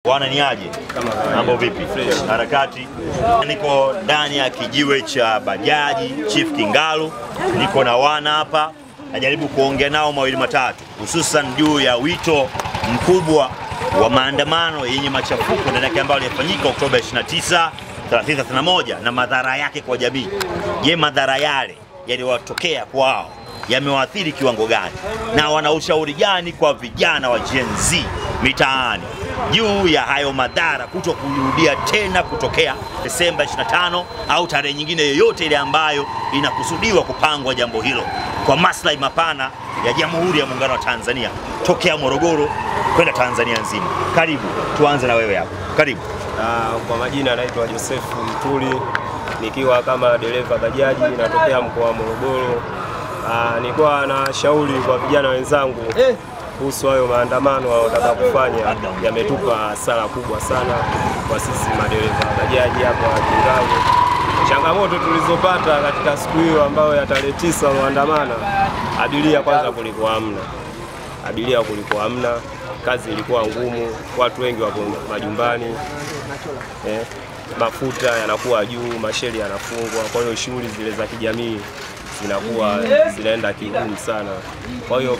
Bwana ni aje? Mambo vipi? Harakati. Niko ndani ya kijiwe cha bajaji Chief Kingalu. Niko na wana hapa. Najaribu kuongea nao mawili matatu, hususan juu ya wito mkubwa wa maandamano yenye machafuko ndani yake ambayo yalifanyika Oktoba 29, 31 na madhara yake kwa jamii. Je, madhara yale yaliwatokea kwao yamewaathiri kiwango gani? Na wana ushauri gani kwa vijana wa Gen Z mitaani juu ya hayo madhara kuto kurudia tena kutokea Desemba 25 au tarehe nyingine yoyote ile ambayo inakusudiwa kupangwa jambo hilo kwa maslahi mapana ya Jamhuri ya Muungano wa Tanzania tokea Morogoro kwenda Tanzania nzima? Karibu, tuanze na wewe hapo. Karibu. Kwa majina naitwa Joseph Mtuli, nikiwa kama dereva bajaji natokea mkoa wa Morogoro. Nilikuwa na shauri kwa vijana wenzangu kuhusu hayo maandamano wanataka kufanya, yametupa hasara kubwa sana kwa sisi madereva bajaji hapa Kingalu. Changamoto tulizopata katika siku hiyo ambayo ya tarehe 9 maandamano, abiria kwanza kulikuwa hamna, kazi ilikuwa ngumu, watu wengi wako majumbani, mafuta yanakuwa juu, masheli yanafungwa, kwa hiyo shughuli zile za kijamii zinaenda kigumu sana. Kwa hiyo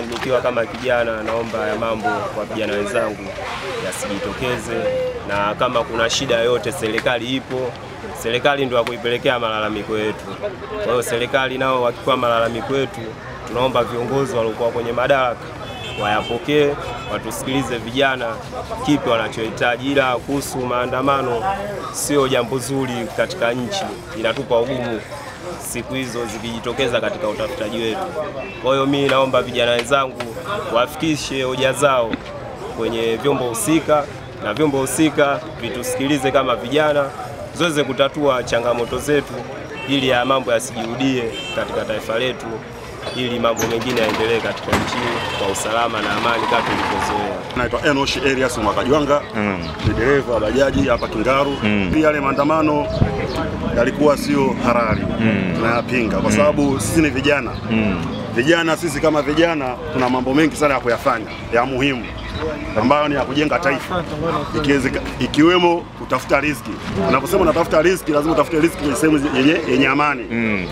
nikiwa kama kijana, naomba ya mambo kwa vijana wenzangu yasijitokeze, na kama kuna shida yote serikali ipo, serikali ndio kuipelekea malalamiko yetu. Kwa hiyo serikali nao wakikuwa malalamiko yetu, tunaomba viongozi waliokuwa kwenye madaraka wayapokee, watusikilize vijana kipi wanachohitaji. Ila kuhusu maandamano sio jambo zuri katika nchi, inatupa ugumu siku hizo zikijitokeza katika utafutaji wetu. Kwa hiyo mimi naomba vijana wenzangu wafikishe hoja zao kwenye vyombo husika, na vyombo husika vitusikilize kama vijana, zote kutatua changamoto zetu ili ya mambo yasijirudie katika taifa letu, ili mambo mengine yaendelee katika nchi kwa usalama na amani kama tulivyozoea. Naitwa Enosh Elias Mwakajwanga, ni dereva wa bajaji hapa Kingalu. Pia yale maandamano yalikuwa sio halali, tunayapinga kwa sababu sisi ni vijana. Vijana sisi kama vijana tuna mambo mengi sana ya kuyafanya ya muhimu ambayo ni ya kujenga taifa, ikiwemo kutafuta riziki. Unaposema unatafuta riziki, lazima utafute riziki kwenye sehemu yenye amani.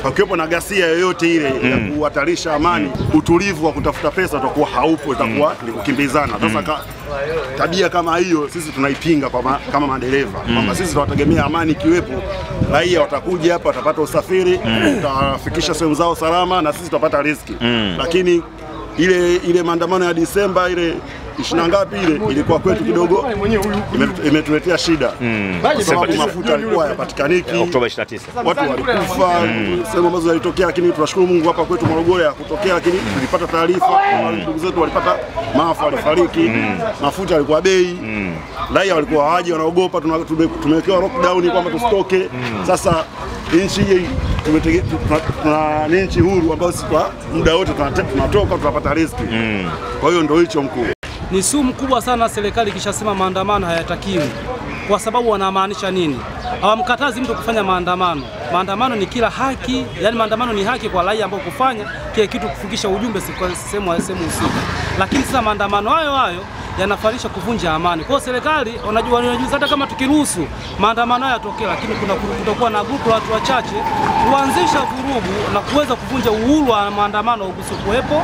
Pakiwepo na ghasia yoyote ile ya kuhatarisha amani, utulivu wa kutafuta pesa utakuwa haupo, itakuwa ni kukimbizana. Sasa tabia kama hiyo sisi tunaipinga kama madereva. Kwamba sisi tunategemea amani ikiwepo, raia watakuja hapa, watapata usafiri, watafikisha sehemu zao salama, na sisi tutapata riziki. Lakini ile maandamano ya Disemba ile 20 ngapi ile ilikuwa kwetu kidogo imetuletea shida. Kwa sababu mafuta yalikuwa yapatikaniki. Oktoba 29 watu walikufa, sehemu ambazo zilitokea, lakini tunashukuru Mungu hapa kwetu Morogoro ya kutokea, lakini tulipata taarifa ndugu zetu walipata maafa, walifariki, mafuta yalikuwa bei, raia walikuwa hawaji, wanaogopa, tumewekewa lockdown kwamba tusitoke. Sasa nchi hii tuna nchi huru ambayo sisi kwa muda wote tunatoka tunapata riziki. Kwa hiyo ndio hicho mkuu. Ni sumu kubwa sana serikali ikishasema maandamano hayatakiwi. Kwa sababu wanamaanisha nini? Hawamkatazi mtu kufanya maandamano. Maandamano ni kila haki, yani maandamano ni haki kwa raia ambao kufanya kile kitu kufikisha ujumbe sehemu husika. Lakini sasa maandamano hayo yanafanisha kuvunja amani. Kwa serikali wanajua hata kama tukiruhusu maandamano yatokee, lakini kutakuwa na grupu la watu wachache kuanzisha vurugu na kuweza kuvunja uhuru wa maandamano usipokuwepo,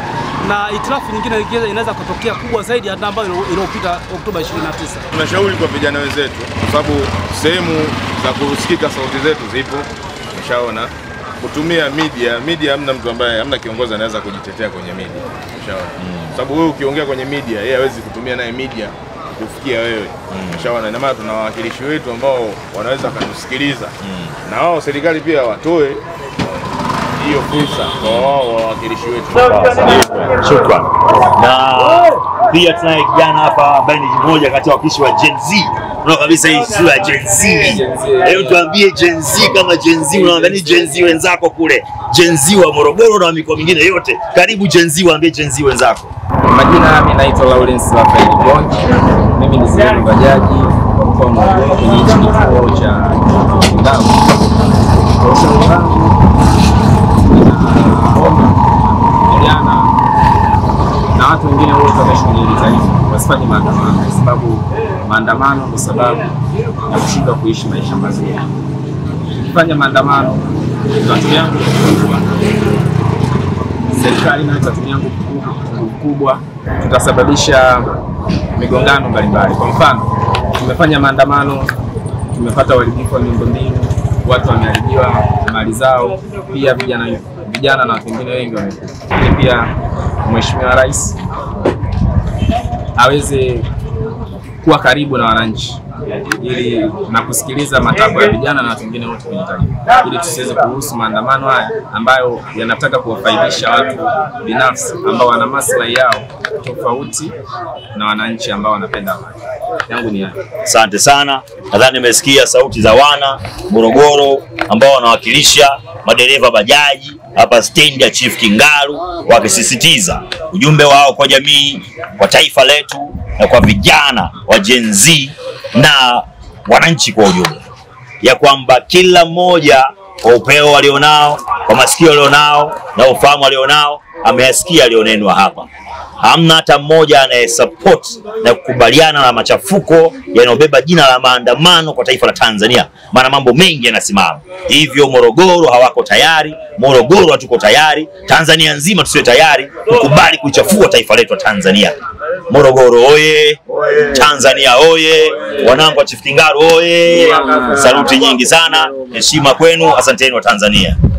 na itilafu nyingine inaweza kutokea kubwa zaidi hata ambayo iliyopita Oktoba 29. Tunashauri kwa vijana wenzetu, kwa sababu sehemu za kusikika sauti zetu zipo, umeshaona, kutumia media hamna mtu ambaye hamna kiongozi anaweza kujitetea kwenye media, umeshaona. Sababu wewe ukiongea kwenye media, yeye hawezi kutumia naye media kufikia wewe. Umeshaona, na maana tuna wawakilishi wetu ambao wanaweza kutusikiliza. Na wao serikali pia watoe hiyo fursa kwa wao wawakilishi wetu. Shukrani. Na pia tunaye kijana hapa ambaye ni mmoja kati ya wawakilishi wa Gen Z. Unaona kabisa hii sura ya Gen Z. Hebu tuambie Gen Z kama Gen Z, unaangalia Gen Z wenzako kule, Gen Z wa Morogoro na mikoa mingine yote. Karibu Gen Z, waambie Gen Z wenzako. Majina mimi naitwa Lawrence Rafael Bongi. Mimi ni dereva bajaji kwa mkoa wa Morogoro kwenye kituo cha Kingalu. Kwa ushauri wangu na watu wengine wote wameshughulika taifa, kwa wasifanye maandamano, kwa sababu maandamano ndio sababu ya kushindwa kuishi maisha mazuri. Tukifanya maandamano, tatu yangu kubwa, serikali na tatu yangu kubwa, tutasababisha migongano mbalimbali. Kwa mfano, tumefanya maandamano, tumepata uharibifu wa miundombinu, watu wameharibiwa mali zao, pia vijana na watu wengine wengi wamekufa. Pia Mheshimiwa Rais aweze kuwa karibu na wananchi ili na kusikiliza matakwa ya vijana na watu wengine wote kwenye taifa, ili tusiweze kuruhusu maandamano haya ambayo yanataka kuwafaidisha watu binafsi ambao wana maslahi yao tofauti na wananchi ambao wanapenda amani. Yangu ni hayo. Asante sana. Nadhani nimesikia sauti za wana Morogoro ambao wanawakilisha madereva bajaji hapa stendi ya Chief Kingalu, wakisisitiza ujumbe wao kwa jamii, kwa taifa letu na kwa vijana wa Gen Z na wananchi kwa ujumla, ya kwamba kila mmoja kwa upeo walionao, kwa masikio walionao na ufahamu walionao, ameyasikia alionenwa hapa. Hamna hata mmoja anayesupport na kukubaliana na machafuko yanayobeba jina la maandamano kwa taifa la Tanzania, maana mambo mengi yanasimama. Hivyo Morogoro hawako tayari, Morogoro hatuko tayari, Tanzania nzima tusiwe tayari kukubali kuchafua taifa letu la Tanzania. Morogoro oye, Tanzania oye, wanangu wa Chief Kingalu oye. Saluti nyingi sana, heshima kwenu, asanteni wa Tanzania.